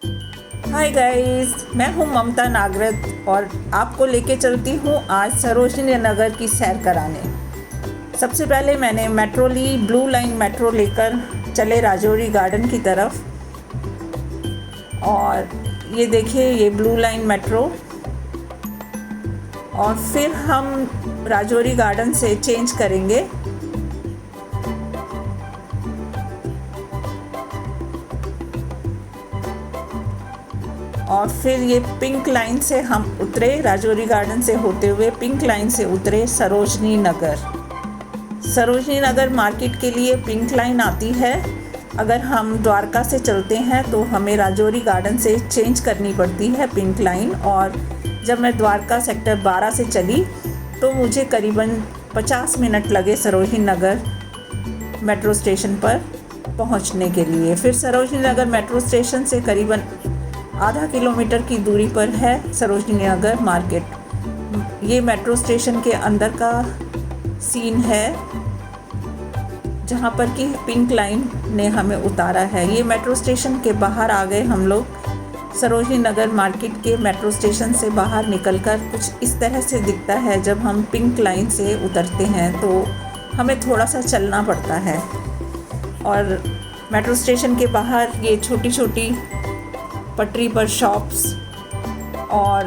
Hi guys, मैं हूं ममता नागरथ और आपको लेके चलती हूं आज सरोजनी नगर की सैर कराने। सबसे पहले मैंने मेट्रो ली, ब्लू लाइन मेट्रो लेकर चले राजौरी गार्डन की तरफ। और ये देखिए, ये ब्लू लाइन मेट्रो। और फिर हम राजौरी गार्डन से चेंज करेंगे और फिर ये पिंक लाइन से हम उतरे, राजौरी गार्डन से होते हुए पिंक लाइन से उतरे सरोजनी नगर। सरोजनी नगर मार्केट के लिए पिंक लाइन आती है। अगर हम द्वारका से चलते हैं तो हमें राजौरी गार्डन से चेंज करनी पड़ती है पिंक लाइन। और जब मैं द्वारका सेक्टर 12 से चली तो मुझे करीबन 50 मिनट लगे सरोजनी नगर मेट्रो स्टेशन पर पहुंचने के लिए। फिर सरोजनी नगर मेट्रो स्टेशन से करीबन आधा किलोमीटर की दूरी पर है सरोजनी नगर मार्केट। ये मेट्रो स्टेशन के अंदर का सीन है जहाँ पर कि पिंक लाइन ने हमें उतारा है। ये मेट्रो स्टेशन के बाहर आ गए हम लोग। सरोजनी नगर मार्केट के मेट्रो स्टेशन से बाहर निकलकर कुछ इस तरह से दिखता है। जब हम पिंक लाइन से उतरते हैं तो हमें थोड़ा सा चलना पड़ता है। और मेट्रो स्टेशन के बाहर ये छोटी छोटी पटरी पर शॉप्स, और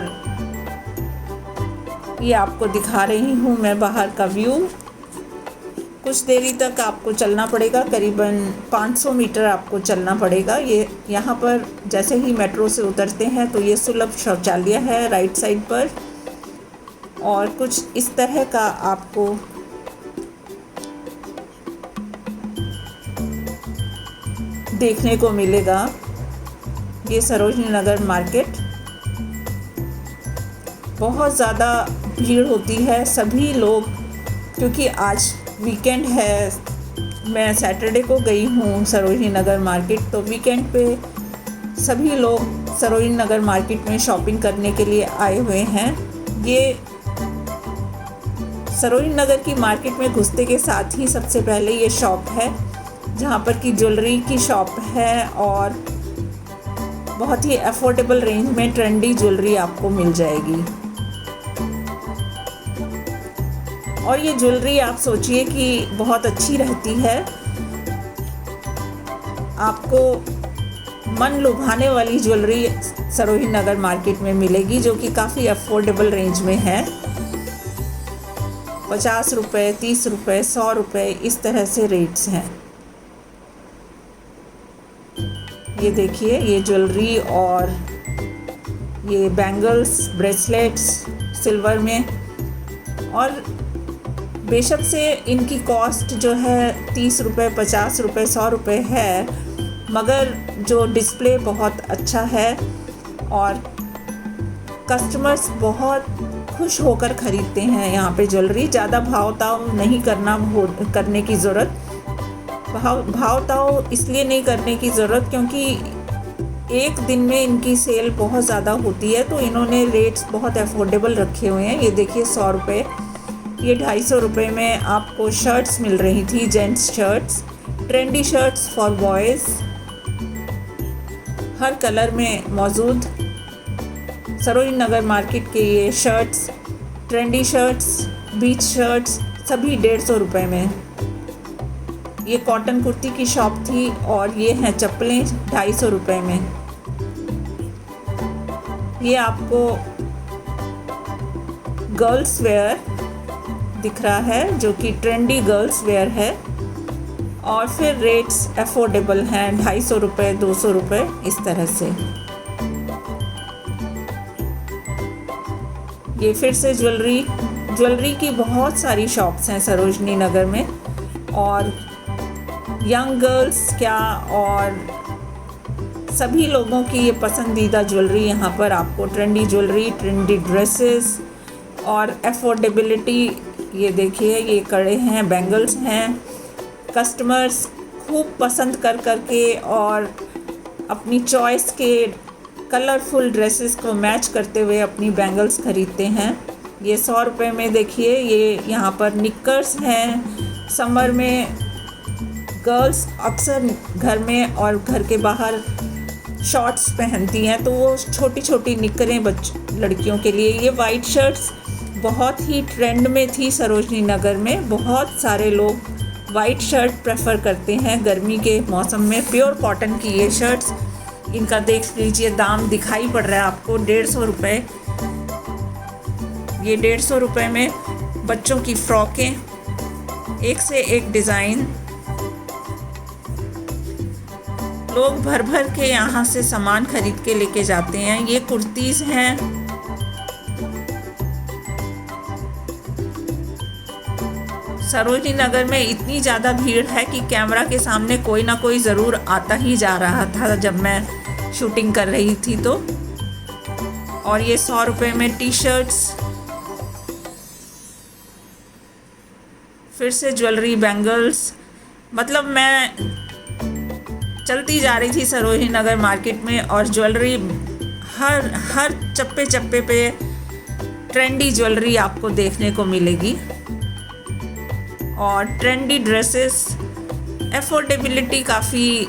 ये आपको दिखा रही हूँ मैं बाहर का व्यू। कुछ देरी तक आपको चलना पड़ेगा, करीबन 500 मीटर आपको चलना पड़ेगा। ये यहाँ पर जैसे ही मेट्रो से उतरते हैं तो ये सुलभ शौचालय है राइट साइड पर। और कुछ इस तरह का आपको देखने को मिलेगा ये सरोजनी नगर मार्केट। बहुत ज़्यादा भीड़ होती है, सभी लोग, क्योंकि आज वीकेंड है। मैं सैटरडे को गई हूँ सरोजनी नगर मार्केट, तो वीकेंड पे सभी लोग सरोजनी नगर मार्केट में शॉपिंग करने के लिए आए हुए हैं। ये सरोजनी नगर की मार्केट में घुसते के साथ ही सबसे पहले ये शॉप है जहाँ पर कि ज्वेलरी की शॉप है और बहुत ही अफोर्डेबल रेंज में ट्रेंडी ज्वेलरी आपको मिल जाएगी। और ये ज्वेलरी आप सोचिए कि बहुत अच्छी रहती है, आपको मन लुभाने वाली ज्वेलरी सरोजनी नगर मार्केट में मिलेगी जो कि काफ़ी अफोर्डेबल रेंज में है। 50 रुपये, 30 रुपये, 100 रुपये, इस तरह से रेट्स हैं। ये देखिए, ये ज्वेलरी और ये बैंगल्स, ब्रेसलेट्स सिल्वर में। और बेशक से इनकी कॉस्ट जो है 30 रुपये, 50 रुपये, 100 रुपये है, मगर जो डिस्प्ले बहुत अच्छा है और कस्टमर्स बहुत खुश होकर ख़रीदते हैं यहाँ पे ज्वेलरी। ज़्यादा भाव ताव नहीं करने की ज़रूरत। भाव ताव इसलिए नहीं करने की ज़रूरत क्योंकि एक दिन में इनकी सेल बहुत ज़्यादा होती है, तो इन्होंने रेट्स बहुत अफोर्डेबल रखे हुए हैं। ये देखिए, 100 रुपये, ये 250 रुपये में आपको शर्ट्स मिल रही थी, gents shirts, trendy shirts for boys, her colour में मौजूद। सरोजनी नगर मार्केट के ये शर्ट्स, ट्रेंडी शर्ट्स, बीच शर्ट्स सभी 150 रुपये में। ये कॉटन कुर्ती की शॉप थी और ये हैं चप्पलें 250 रुपये में। ये आपको गर्ल्स वेयर दिख रहा है जो कि ट्रेंडी गर्ल्स वेयर है। और फिर रेट्स अफोर्डेबल हैं, 250 रुपये, 200 रुपये, इस तरह से। ये फिर से ज्वेलरी की बहुत सारी शॉप्स हैं सरोजनी नगर में। और यंग गर्ल्स क्या, और सभी लोगों की ये पसंदीदा ज्वेलरी यहाँ पर आपको, ट्रेंडी ज्वेलरी, ट्रेंडी ड्रेसेस और अफोर्डेबिलिटी। ये देखिए, ये कड़े हैं, बैंगल्स हैं। कस्टमर्स खूब पसंद कर के और अपनी चॉइस के कलरफुल ड्रेसेस को मैच करते हुए अपनी बैंगल्स ख़रीदते हैं। ये 100 रुपये में देखिए, ये यहाँ पर निक्कर्स हैं। समर में गर्ल्स अक्सर घर में और घर के बाहर शॉर्ट्स पहनती हैं, तो वो छोटी छोटी निकरें लड़कियों के लिए। ये वाइट शर्ट्स बहुत ही ट्रेंड में थी सरोजनी नगर में। बहुत सारे लोग वाइट शर्ट प्रेफर करते हैं गर्मी के मौसम में। प्योर कॉटन की ये शर्ट्स, इनका देख लीजिए दाम दिखाई पड़ रहा है आपको, 150 रुपये। ये 150 रुपये में बच्चों की फ्रॉकें, एक से एक डिज़ाइन। लोग भर भर के यहाँ से सामान खरीद के लेके जाते हैं। ये कुर्तीज़ हैं, सरोजनी नगर में इतनी ज़्यादा भीड़ है कि कैमरा के सामने कोई ना कोई ज़रूर आता ही जा रहा था जब मैं शूटिंग कर रही थी तो। और ये 100 रुपये में टी शर्ट्स, फिर से ज्वेलरी, बैंगल्स। मतलब मैं चलती जा रही थी सरोजनी नगर मार्केट में और ज्वेलरी हर चप्पे चप्पे पे ट्रेंडी ज्वेलरी आपको देखने को मिलेगी। और ट्रेंडी ड्रेसेस, एफोर्डेबिलिटी काफ़ी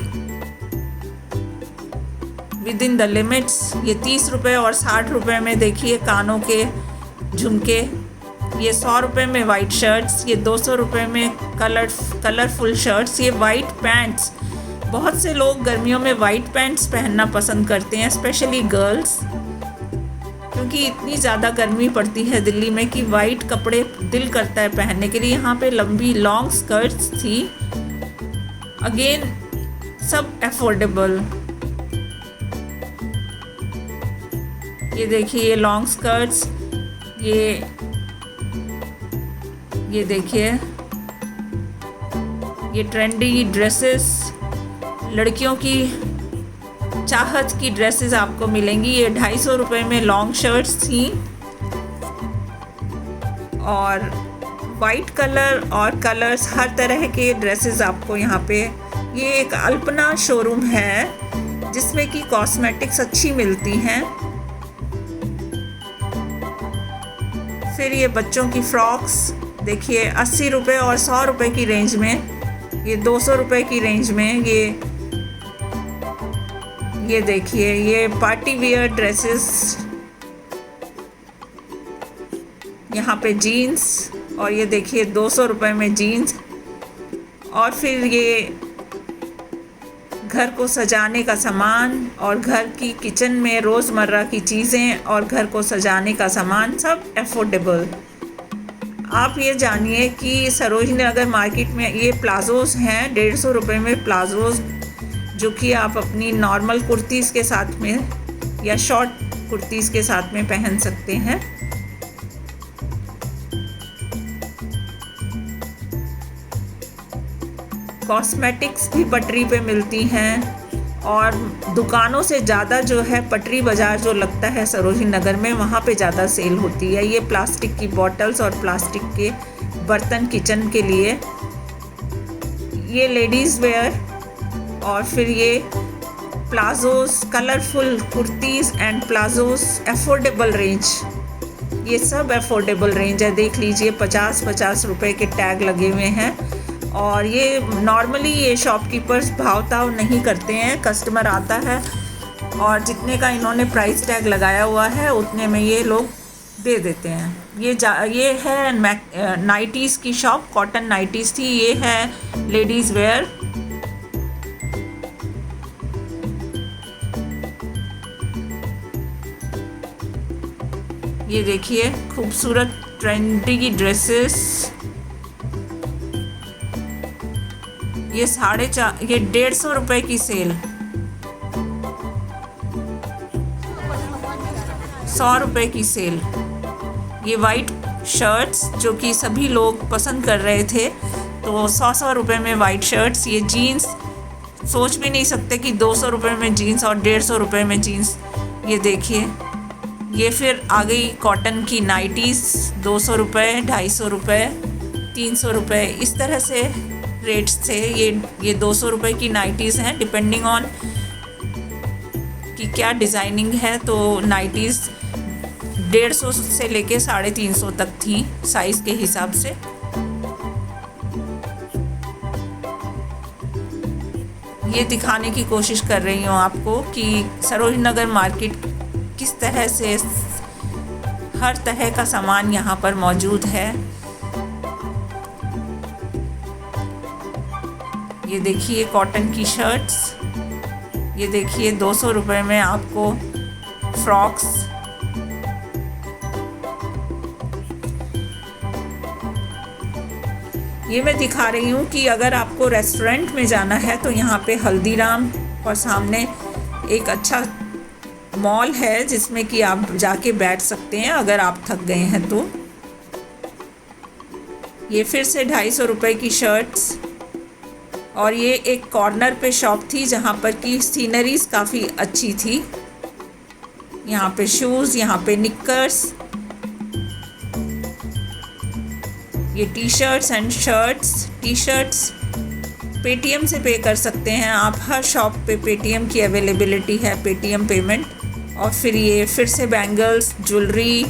विद इन द लिमिट्स। ये 30 रुपये और 60 रुपये में देखिए कानों के झुमके। ये 100 रुपये में वाइट शर्ट्स, ये 200 रुपये में कलरफुल शर्ट्स। ये वाइट पैंट्स, बहुत से लोग गर्मियों में वाइट पैंट्स पहनना पसंद करते हैं, स्पेशली गर्ल्स, क्योंकि इतनी ज़्यादा गर्मी पड़ती है दिल्ली में कि वाइट कपड़े दिल करता है पहनने के लिए। यहाँ पे लंबी लॉन्ग स्कर्ट्स थी, अगेन सब एफोर्डेबल। ये देखिए ये लॉन्ग स्कर्ट्स, ये देखिए ये ट्रेंडी ड्रेसेस, लड़कियों की चाहत की ड्रेसेस आपको मिलेंगी। ये 250 रुपये में लॉन्ग शर्ट्स थी और वाइट कलर और कलर्स, हर तरह के ड्रेसेस आपको यहाँ पे। ये एक अल्पना शोरूम है जिसमें कि कॉस्मेटिक्स अच्छी मिलती हैं। फिर ये बच्चों की फ्रॉक्स देखिए 80 रुपये और 100 रुपये की रेंज में, ये 200 रुपये की रेंज में। ये देखिए ये पार्टी वियर ड्रेसेस, यहाँ पे जीन्स, और ये देखिए 200 रुपये में जीन्स। और फिर ये घर को सजाने का सामान और घर की किचन में रोज़मर्रा की चीज़ें और घर को सजाने का सामान, सब एफोर्डेबल। आप ये जानिए कि सरोजनी नगर मार्केट में ये प्लाज़ोज़ हैं 150 रुपये में प्लाज़ोज़, जो कि आप अपनी नॉर्मल कुर्तीज़ के साथ में या शॉर्ट कुर्तीज़ के साथ में पहन सकते हैं। कॉस्मेटिक्स भी पटरी पे मिलती हैं और दुकानों से ज़्यादा जो है पटरी बाज़ार जो लगता है सरोजनी नगर में, वहाँ पे ज़्यादा सेल होती है। ये प्लास्टिक की बॉटल्स और प्लास्टिक के बर्तन किचन के लिए, ये लेडीज़ वेयर। और फिर ये palazzos, colourful kurtis and palazzos, affordable range, ये सब एफोर्डेबल रेंज है। देख लीजिए 50-50 रुपये के टैग लगे हुए हैं। और ये नॉर्मली ये शॉपकीपर्स भाव ताव नहीं करते हैं, कस्टमर आता है और जितने का इन्होंने प्राइस टैग लगाया हुआ है उतने में ये लोग दे देते हैं। ये है नाइटीज़ की शॉप, कॉटन नाइटीज़ थी। ये है लेडीज़ वेयर। ये देखिए खूबसूरत ट्रेंडी ड्रेसेस। ये 150 रुपये की सेल, 100 रुपये की सेल। ये वाइट शर्ट्स जो कि सभी लोग पसंद कर रहे थे, तो 100 रुपये में वाइट शर्ट्स। ये जीन्स, सोच भी नहीं सकते कि 200 रुपये में जीन्स और 150 रुपये में जीन्स। ये देखिए ये फिर आ गई कॉटन की नाइटीज़, 200 रुपये, 250 रुपये, 300 रुपये, इस तरह से रेट्स थे। ये 200 रुपये की नाइटीज़ हैं, डिपेंडिंग ऑन कि क्या डिज़ाइनिंग है। तो नाइटीज़ 150 से लेके 350 तक थी साइज़ के हिसाब से। ये दिखाने की कोशिश कर रही हूँ आपको कि सरोजनी नगर मार्केट किस तरह से हर तरह का सामान यहाँ पर मौजूद है। ये देखिए कॉटन की शर्ट्स, ये देखिए 200 रुपये में आपको फ्रॉक्स, ये मैं दिखा रही हूँ कि अगर आपको रेस्टोरेंट में जाना है तो यहाँ पे हल्दीराम और सामने एक अच्छा मॉल है जिसमें कि आप जाके बैठ सकते हैं अगर आप थक गए हैं तो। ये फिर से 250 रुपये की शर्ट्स, और ये एक कॉर्नर पे शॉप थी जहाँ पर की सीनरीज काफ़ी अच्छी थी। यहाँ पे शूज़, यहाँ पे निक्कर्स, ये T shirts and shirts. T shirts Paytm से पे कर सकते हैं आप, हर शॉप पे पेटीएम की अवेलेबिलिटी है, पेटीएम पेमेंट। और फिर ये फिर से bangles, jewellery,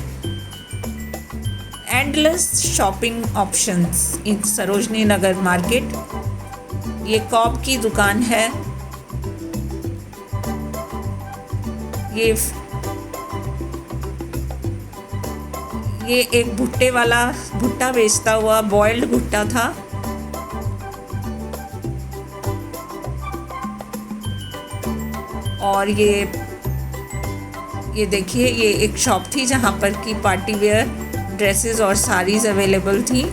endless shopping options इन सरोजनी नगर मार्केट। ये कॉब की दुकान है, ये एक भुट्टे वाला भुट्टा बेचता हुआ, बॉइल्ड भुट्टा था। और ये देखिए ये एक शॉप थी जहाँ पर की पार्टी वेयर ड्रेसेस और साड़ीज़ अवेलेबल थी।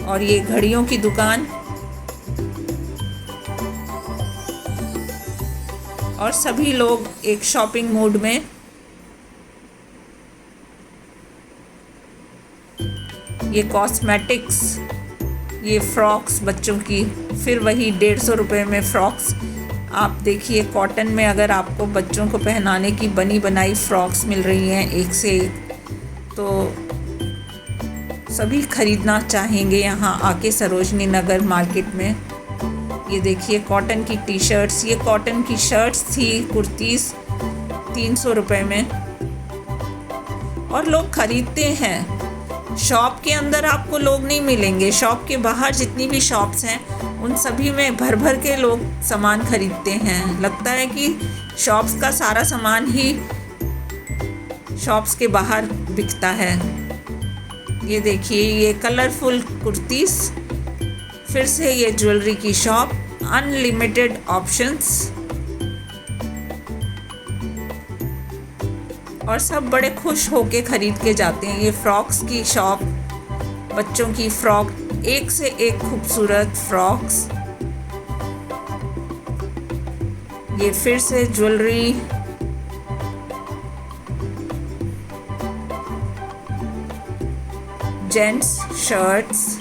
और ये घड़ियों की दुकान, और सभी लोग एक शॉपिंग मूड में। ये कॉस्मेटिक्स, ये फ्रॉक्स बच्चों की, फिर वही 150 रुपये में फ्रॉक्स। आप देखिए कॉटन में अगर आपको बच्चों को पहनाने की बनी बनाई फ्रॉक्स मिल रही हैं एक से एक, तो सभी खरीदना चाहेंगे यहाँ आके सरोजनी नगर मार्केट में। ये देखिए कॉटन की टी शर्ट्स, ये कॉटन की शर्ट्स थी, कुर्तीज़ 300 रुपये में, और लोग ख़रीदते हैं। शॉप के अंदर आपको लोग नहीं मिलेंगे, शॉप के बाहर जितनी भी शॉप्स हैं उन सभी में भर भर के लोग सामान खरीदते हैं। लगता है कि शॉप्स का सारा सामान ही शॉप्स के बाहर बिकता है। ये देखिए ये कलरफुल कुर्तीज़, फिर से ये ज्वेलरी की शॉप, अनलिमिटेड ऑप्शंस, और सब बड़े खुश होके ख़रीद के जाते हैं। ये फ्रॉक्स की शॉप, बच्चों की फ्रॉक, एक से एक खूबसूरत फ्रॉक्स। ये फिर से jewellery, gents shirts,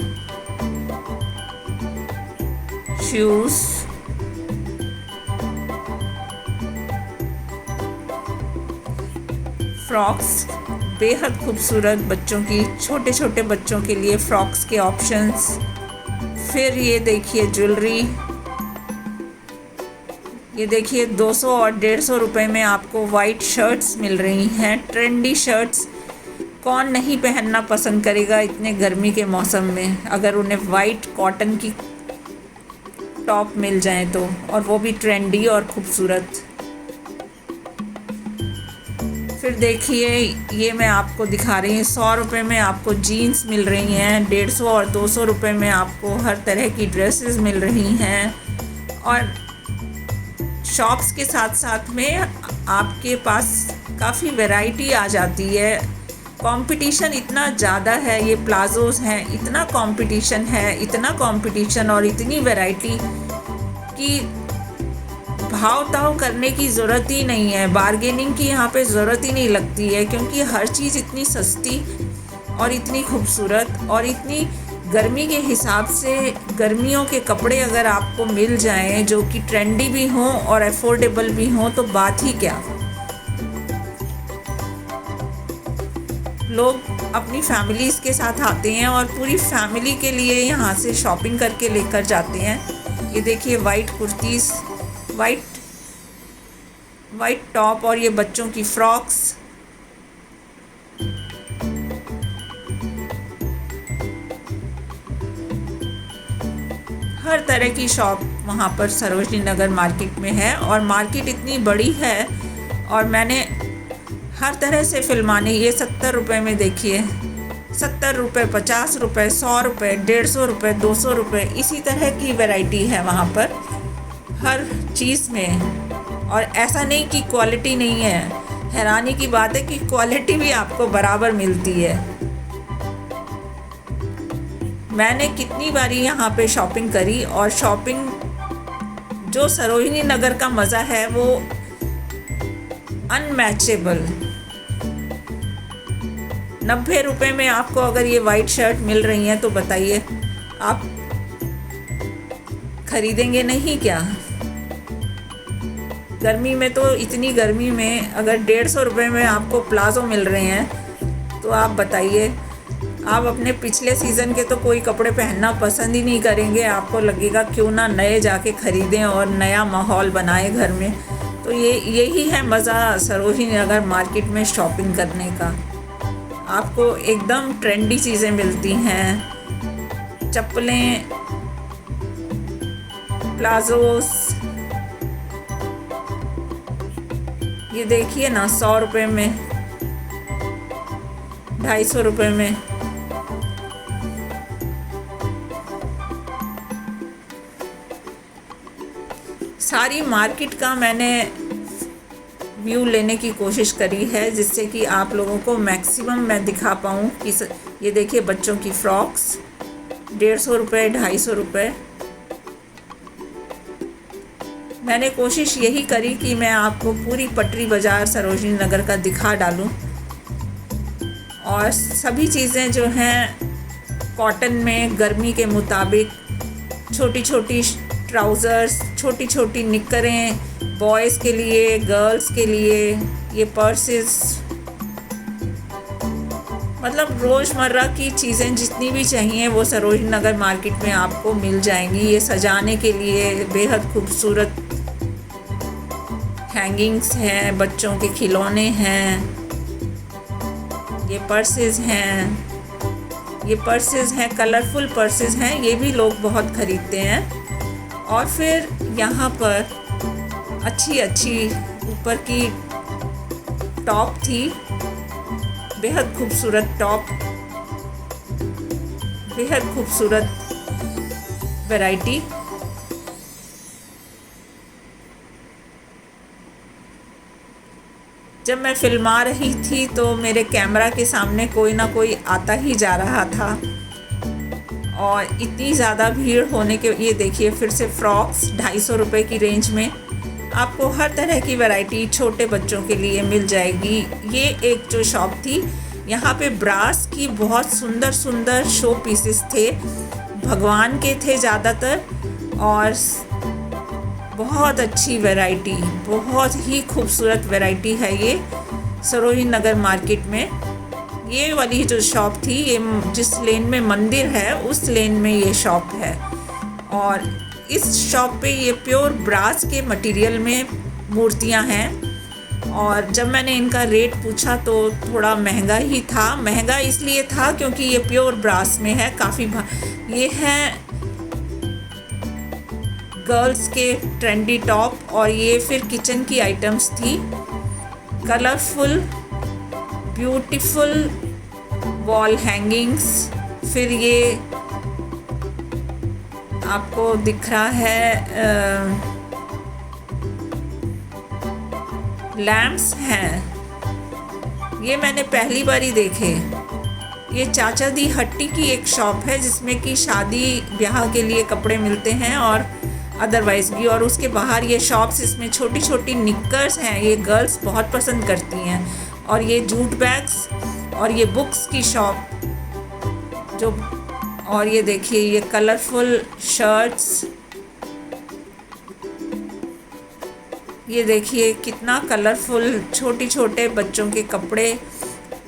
shoes, frocks बेहद खूबसूरत बच्चों की, छोटे छोटे बच्चों के लिए फ्रॉक्स के ऑप्शंस। फिर ये देखिए ज्वेलरी, ये देखिए 200 और 150 रुपये में आपको वाइट शर्ट्स मिल रही हैं, ट्रेंडी शर्ट्स। कौन नहीं पहनना पसंद करेगा इतने गर्मी के मौसम में, अगर उन्हें वाइट कॉटन की टॉप मिल जाए तो, और वो भी ट्रेंडी और खूबसूरत। फिर देखिए ये मैं आपको दिखा रही हूँ, 100 रुपये में आपको जीन्स मिल रही हैं, 150 और 200 रुपये में आपको हर तरह की ड्रेसेस मिल रही हैं। और शॉप्स के साथ साथ में आपके पास काफ़ी वैरायटी आ जाती है। कंपटीशन इतना ज़्यादा है, ये प्लाजोज़ हैं, इतना कंपटीशन है, इतना कंपटीशन और इतनी वैरायटी कि भाव ताव करने की ज़रूरत ही नहीं है, बार्गेनिंग की यहाँ पे ज़रूरत ही नहीं लगती है, क्योंकि हर चीज़ इतनी सस्ती और इतनी खूबसूरत, और इतनी गर्मी के हिसाब से गर्मियों के कपड़े अगर आपको मिल जाएं जो कि ट्रेंडी भी हों और अफोर्डेबल भी हों तो बात ही क्या। लोग अपनी फैमिलीज़ के साथ आते हैं और पूरी फैमिली के लिए यहाँ से शॉपिंग करके लेकर जाते हैं। ये देखिए वाइट कुर्तीज़, वाइट टॉप, और ये बच्चों की फ्रॉक्स। हर हर तरह की शॉप वहाँ पर सरोजनी नगर मार्केट में है। और मार्केट इतनी बड़ी है और मैंने हर तरह से फिल्माने, ये 70 रुपये में देखिए, 70 रुपये, 50 रुपये, 100 रुपये, 150 रुपये, 200 रुपये, इसी तरह की वैरायटी है वहाँ पर हर चीज़ में। और ऐसा नहीं कि क्वालिटी नहीं है, हैरानी की बात है कि क्वालिटी भी आपको बराबर मिलती है। मैंने कितनी बारी यहाँ पे शॉपिंग करी और शॉपिंग, जो सरोजनी नगर का मज़ा है वो अनमैचेबल। 90 रुपये में आपको अगर ये वाइट शर्ट मिल रही हैं तो बताइए आप खरीदेंगे नहीं क्या? गर्मी में तो, इतनी गर्मी में अगर 150 रुपये में आपको प्लाजो मिल रहे हैं तो आप बताइए, आप अपने पिछले सीज़न के तो कोई कपड़े पहनना पसंद ही नहीं करेंगे। आपको लगेगा क्यों ना नए जाके ख़रीदें और नया माहौल बनाए घर में। तो यही है मज़ा सरोजनी नगर मार्केट में शॉपिंग करने का। आपको एकदम ट्रेंडी चीज़ें मिलती हैं, चप्पलें, प्लाजोस। ये देखिए ना, 100 रुपये में, 250 रुपये में। सारी मार्केट का मैंने व्यू लेने की कोशिश करी है जिससे कि आप लोगों को मैक्सिमम मैं दिखा पाऊँ कि ये देखिए बच्चों की फ्रॉक्स 150 रुपये, 250 रुपये। मैंने कोशिश यही करी कि मैं आपको पूरी पटरी बाज़ार सरोजनी नगर का दिखा डालूं। और सभी चीज़ें जो हैं कॉटन में, गर्मी के मुताबिक, छोटी छोटी ट्राउज़र्स, छोटी छोटी निक्करें, बॉयज़ के लिए, गर्ल्स के लिए, ये पर्सेस, मतलब रोज़मर्रा की चीज़ें जितनी भी चाहिए वो सरोजनी नगर मार्केट में आपको मिल जाएंगी। ये सजाने के लिए बेहद खूबसूरत हैंगिंग्स हैं, बच्चों के खिलौने हैं, ये पर्सेस हैं, ये पर्सेस हैं, कलरफुल पर्सेस हैं, ये भी लोग बहुत ख़रीदते हैं। और फिर यहाँ पर अच्छी अच्छी ऊपर की टॉप थी, बेहद खूबसूरत टॉप, बेहद खूबसूरत वैरायटी। जब मैं फिल्मा रही थी तो मेरे कैमरा के सामने कोई ना कोई आता ही जा रहा था और इतनी ज़्यादा भीड़ होने के, ये देखिए फिर से फ्रॉक्स 250 रुपये की रेंज में आपको हर तरह की वैरायटी छोटे बच्चों के लिए मिल जाएगी। ये एक जो शॉप थी, यहाँ पे ब्रास की बहुत सुंदर सुंदर शो पीसेस थे, भगवान के थे ज़्यादातर, और बहुत अच्छी वैरायटी, बहुत ही खूबसूरत वैरायटी है ये सरोजनी नगर मार्केट में। ये वाली जो शॉप थी, ये जिस लेन में मंदिर है उस लेन में ये शॉप है। और इस शॉप पे ये प्योर ब्रास के मटेरियल में मूर्तियां हैं। और जब मैंने इनका रेट पूछा तो थोड़ा महंगा ही था। महंगा इसलिए था क्योंकि ये प्योर ब्रास में है, काफ़ी ये है गर्ल्स के ट्रेंडी टॉप। और ये फिर किचन की आइटम्स थी, कलरफुल ब्यूटीफुल वॉल हैंगिंग्स। फिर ये आपको दिख रहा है लैम्प्स हैं, ये मैंने पहली बार ही देखे। ये चाचा दी हट्टी की एक शॉप है जिसमें कि शादी ब्याह के लिए कपड़े मिलते हैं और अदरवाइज़ भी। और उसके बाहर ये शॉप्स, इसमें छोटी छोटी निक्कर्स हैं, ये गर्ल्स बहुत पसंद करती हैं। और ये जूट बैग्स और ये बुक्स की शॉप जो, और ये देखिए ये कलरफुल शर्ट्स, ये देखिए कितना कलरफुल छोटी छोटे बच्चों के कपड़े,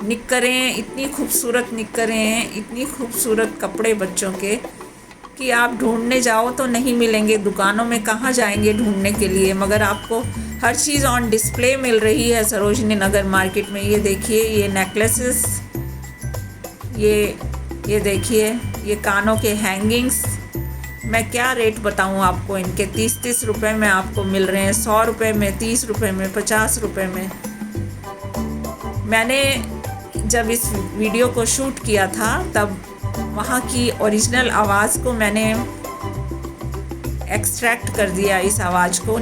निक्करें, इतनी खूबसूरत निक्करें, इतनी खूबसूरत कपड़े बच्चों के कि आप ढूंढने जाओ तो नहीं मिलेंगे। दुकानों में कहाँ जाएंगे ढूंढने के लिए, मगर आपको हर चीज़ ऑन डिस्प्ले मिल रही है सरोजनी नगर मार्केट में। ये देखिए ये नेकलेसेस, ये देखिए ये कानों के हैंगिंग्स, मैं क्या रेट बताऊं आपको, इनके 30-30 रुपए में आपको मिल रहे हैं, 100 रुपए में, 30 रुपए में, 50 रुपए में। मैंने जब इस वीडियो को शूट किया था तब वहाँ की ओरिजिनल आवाज़ को मैंने एक्सट्रैक्ट कर दिया, इस आवाज़ को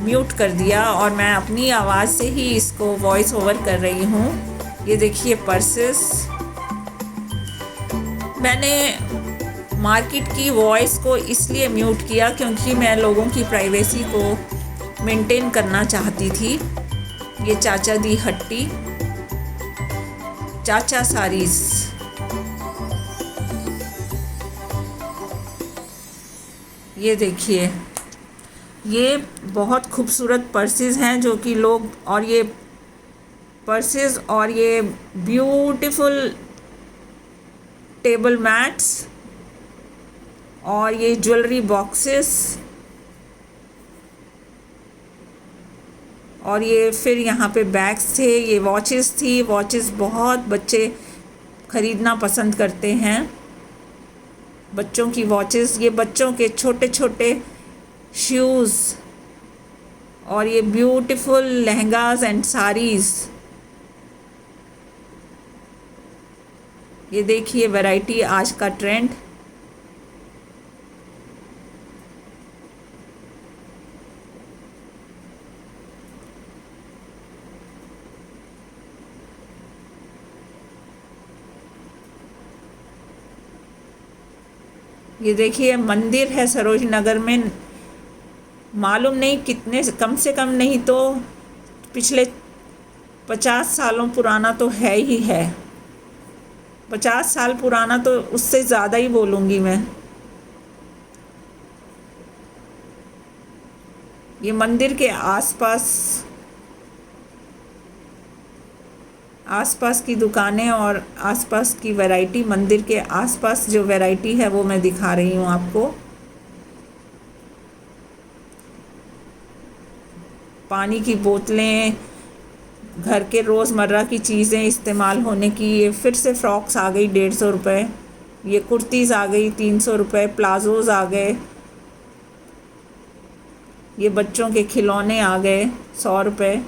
म्यूट कर दिया और मैं अपनी आवाज़ से ही इसको वॉइस ओवर कर रही हूँ। ये देखिए पर्सेस। मैंने मार्केट की वॉइस को इसलिए म्यूट किया क्योंकि मैं लोगों की प्राइवेसी को मेंटेन करना चाहती थी। ये चाचा दी हट्टी, चाचा सारीज़। ये देखिए, ये बहुत खूबसूरत पर्सेस हैं जो कि लोग, और ये पर्सेस और ये ब्यूटीफुल टेबल मैट्स और ये ज्वेलरी बॉक्सेस और ये फिर यहाँ पे बैग्स थे, ये वॉचेस थी। वॉचेस बहुत बच्चे ख़रीदना पसंद करते हैं, बच्चों की वॉचेस। ये बच्चों के छोटे छोटे शूज़ और ये ब्यूटीफुल लहंगास एंड साड़ीज़। ये देखिए वैरायटी, आज का ट्रेंड। ये देखिए मंदिर है सरोज नगर में, मालूम नहीं कितने, कम से कम नहीं तो पिछले 50 सालों पुराना तो है ही है। 50 साल पुराना तो उससे ज़्यादा ही बोलूँगी मैं। ये मंदिर के आसपास की दुकानें और आसपास की वैरायटी, मंदिर के आसपास जो वैरायटी है वो मैं दिखा रही हूँ आपको। पानी की बोतलें, घर के रोज़मर्रा की चीज़ें इस्तेमाल होने की। ये फिर से फ्रॉक्स आ गई 150 रुपये, ये कुर्तीज़ आ गई 300 रुपये, प्लाज़ोज़ आ गए, ये बच्चों के खिलौने आ गए 100 रुपये,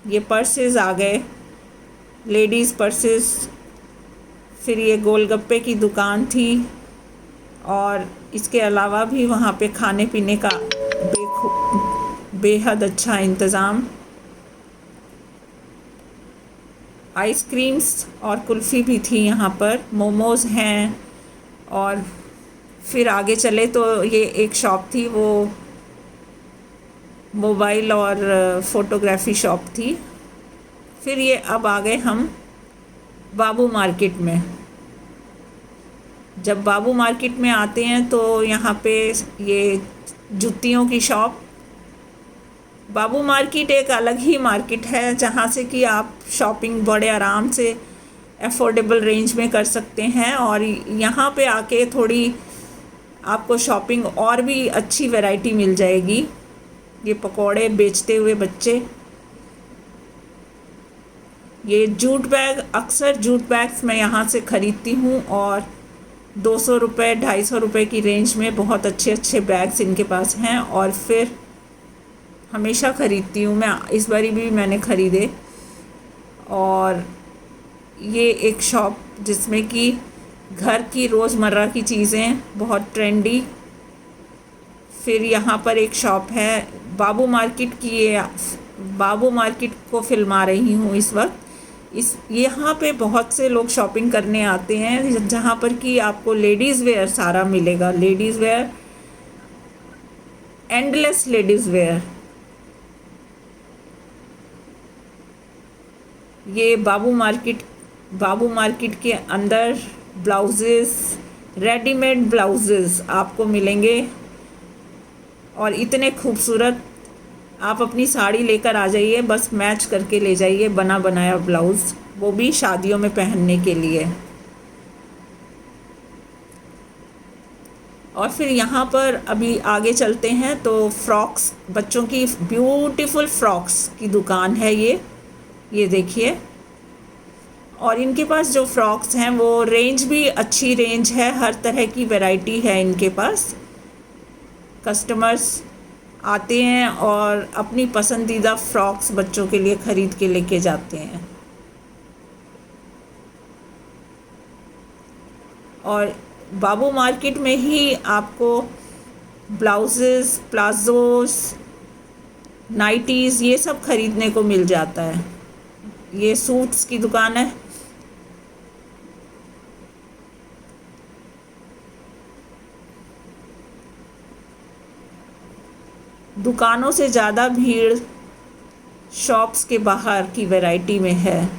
ये पर्सेस आ गए, लेडीज़ पर्सेस। फिर ये गोलगप्पे की दुकान थी और इसके अलावा भी वहाँ पे खाने पीने का बेहद अच्छा इंतज़ाम। आइसक्रीम्स और कुल्फ़ी भी थी यहाँ पर, मोमोज़ हैं। और फिर आगे चले तो ये एक शॉप थी, वो मोबाइल और फ़ोटोग्राफ़ी शॉप थी। फिर ये अब आ गए हम बाबू मार्केट में। जब बाबू मार्केट में आते हैं तो यहाँ पे ये जूतियों की शॉप। बाबू मार्केट एक अलग ही मार्केट है जहाँ से कि आप शॉपिंग बड़े आराम से अफोर्डेबल रेंज में कर सकते हैं। और यहाँ पे आके थोड़ी आपको शॉपिंग और भी अच्छी वैरायटी मिल जाएगी। ये पकोड़े बेचते हुए बच्चे, ये जूट बैग, अक्सर जूट बैग्स मैं यहाँ से ख़रीदती हूँ और 200 रुपये 250 रुपये की रेंज में बहुत अच्छे अच्छे बैग्स इनके पास हैं। और फिर हमेशा ख़रीदती हूँ मैं, इस बारी भी मैंने ख़रीदे। और ये एक शॉप जिसमें कि घर की रोज़मर्रा की चीज़ें बहुत ट्रेंडी। फिर यहाँ पर एक शॉप है बाबू मार्केट की, ये बाबू मार्केट को फिल्मा रही हूँ इस वक्त। यहाँ पे बहुत से लोग शॉपिंग करने आते हैं जहाँ पर कि आपको लेडीज़ वेयर सारा मिलेगा। Ladies where, endless ladies where. ये बाबू मार्केट के अंदर ब्लाउजेस, रेडीमेड ब्लाउजेस आपको मिलेंगे और इतने खूबसूरत। आप अपनी साड़ी लेकर आ जाइए, बस मैच करके ले जाइए बना बनाया ब्लाउज़, वो भी शादियों में पहनने के लिए। और फिर यहाँ पर अभी आगे चलते हैं तो फ्रॉक्स, बच्चों की ब्यूटीफुल फ्रॉक्स की दुकान है ये देखिए। और इनके पास जो फ्रॉक्स हैं वो रेंज भी अच्छी रेंज है, हर तरह की वैरायटी है इनके पास। कस्टमर्स आते हैं और अपनी पसंदीदा फ्रॉक्स बच्चों के लिए ख़रीद के लेके जाते हैं। और बाबू मार्केट में ही आपको ब्लाउजेस, प्लाजोस, नाइटीज़ ये सब ख़रीदने को मिल जाता है। ये सूट्स की दुकान है। दुकानों से ज़्यादा भीड़ शॉप्स के बाहर की वैरायटी में है।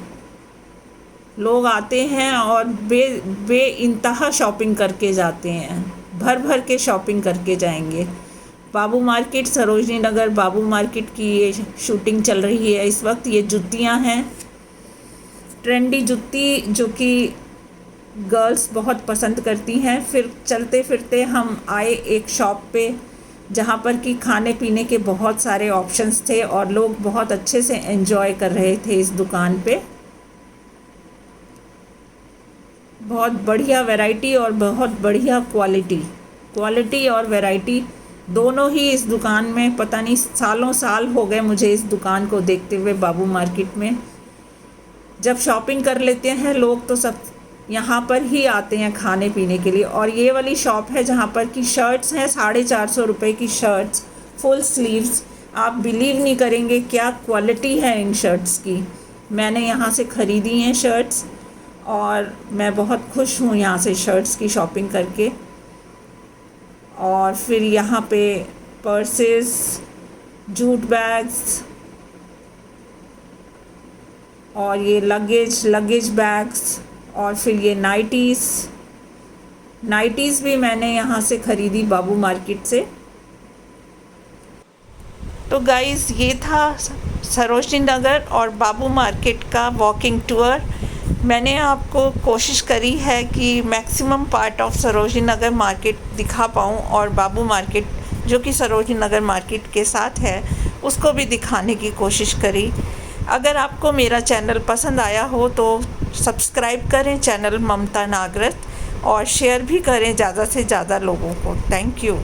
लोग आते हैं और बे इंतहा शॉपिंग करके जाते हैं, भर भर के शॉपिंग करके जाएंगे। बाबू मार्केट, सरोजनी नगर बाबू मार्केट की ये शूटिंग चल रही है इस वक्त। ये जुतियां हैं, ट्रेंडी जुत्ती जो कि गर्ल्स बहुत पसंद करती हैं। फिर चलते फिरते हम आए एक शॉप पे जहाँ पर कि खाने पीने के बहुत सारे ऑप्शंस थे और लोग बहुत अच्छे से एंजॉय कर रहे थे इस दुकान पे। बहुत बढ़िया वैरायटी और बहुत बढ़िया क्वालिटी और वैरायटी दोनों ही इस दुकान में। पता नहीं सालों साल हो गए मुझे इस दुकान को देखते हुए बाबू मार्केट में। जब शॉपिंग कर लेते हैं लोग तो सब यहाँ पर ही आते हैं खाने पीने के लिए। और ये वाली शॉप है जहाँ पर कि शर्ट्स हैं 450 रुपये की शर्ट्स, फुल स्लीव्स। आप बिलीव नहीं करेंगे क्या क्वालिटी है इन शर्ट्स की। मैंने यहाँ से ख़रीदी हैं शर्ट्स और मैं बहुत खुश हूँ यहाँ से शर्ट्स की शॉपिंग करके। और फिर यहाँ पे पर्सेस, जूट बैग्स और ये लगेज बैग्स और फिर ये नाइटीज़ भी मैंने यहाँ से ख़रीदी बाबू मार्केट से। तो गाइज़ ये था सरोजनी नगर और बाबू मार्केट का वॉकिंग टूर। मैंने आपको कोशिश करी है कि maximum part of Sarojini Nagar market दिखा पाऊँ और बाबू मार्केट जो कि सरोजनी नगर मार्केट के साथ है उसको भी दिखाने की कोशिश करी। अगर आपको मेरा चैनल पसंद आया हो तो सब्सक्राइब करें चैनल ममता नागरथ और शेयर भी करें ज़्यादा से ज़्यादा लोगों को। Thank you.